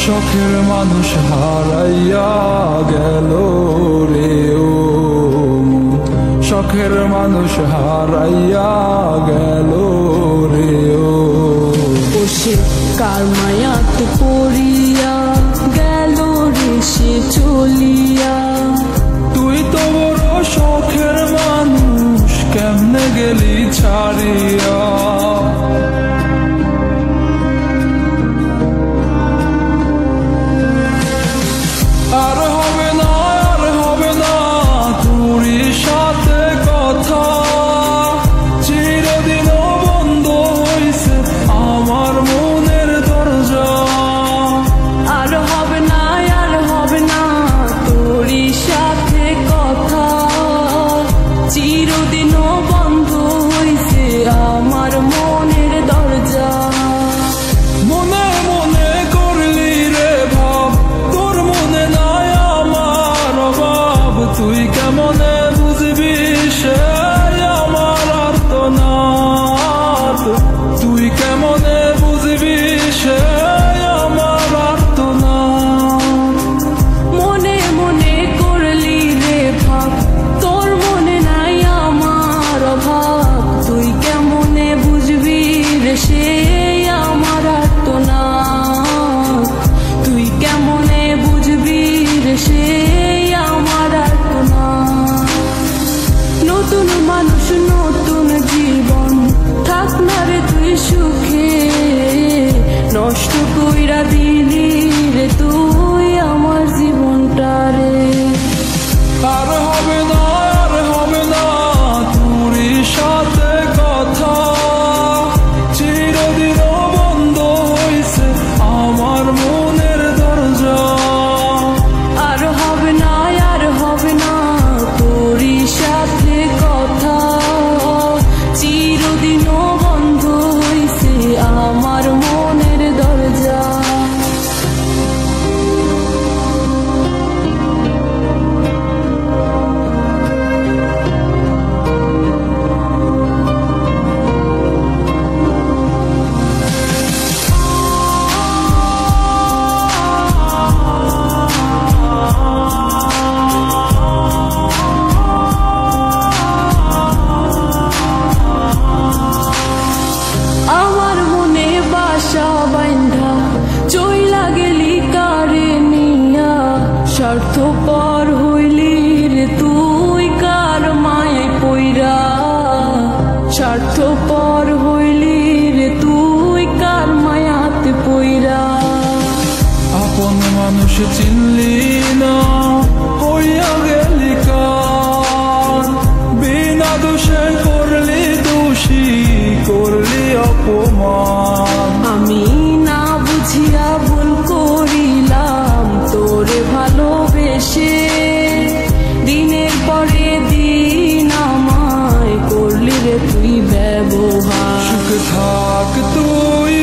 শখের মানুষ হারাইয়া গেল রে ও শখের মানুষ হারাইয়া গেল রে ও সে কার মায়াতে পড়িয়া গেল রে সে চলিয়া। তুই তো বড় শখের মানুষ কেমনে গেলি ছাড়িয়া। আর হবে না তোরই সাথে কথা, চিরদিন বন্ধ হইছে আমার মনের দরজা। আর হবে না তোরই সাথে কথা, চিরদিনও বন্ধ হইছে আমার মনের দরজা। মনে মনে করলি রে ভাব, তোর মনে নাই আমার অভাব। তুই কেমনে বুঝবি সে আমার আর্তনাদ, তুই কেমনে বুঝবি সে আমার আর্তনাদ। মনে মনে করলি রে ভাব, তোর মনে নাই আমার অভাব। তুই কেমনে বুঝবি রে সে আমার আর্তনাদ, তুই কেমনে বুঝবি রে সে আমার আর্তনাদ। নতুন মানুষ নতুন জীবন, থাক না রে তুই সুখে, নষ্ট কইরা দিলি রে তুই আমার জীবনটা রে। আর হবে না তোরই সাথে কথা, চিরদিন বন্ধ হইছে আমার মনের দরজা। আর হবে না তোরই সাথে কথা, চিরদিনও বন্ধ হইছে আমার মনের দরজা। আমার মনে বাসা বাইন্ধা চইলা গেলি কারে নিয়া, স্বার্থপর হইলি রে তুই কার মায়ে পইরা। স্বার্থপর হইলি রে তুই কার মায়াতে পইরা। আপন মানুষ চিনলি না হইয়া গেলি কার, বিনা দোষে করলি দোষী করলি অপমান। আমি না বুঝিয়া ভুল করিলাম তোরে ভালোবেসে, দিনের পরে দিন আমায় করলি রে তুই ব্যবহার। সুখে থাক তুই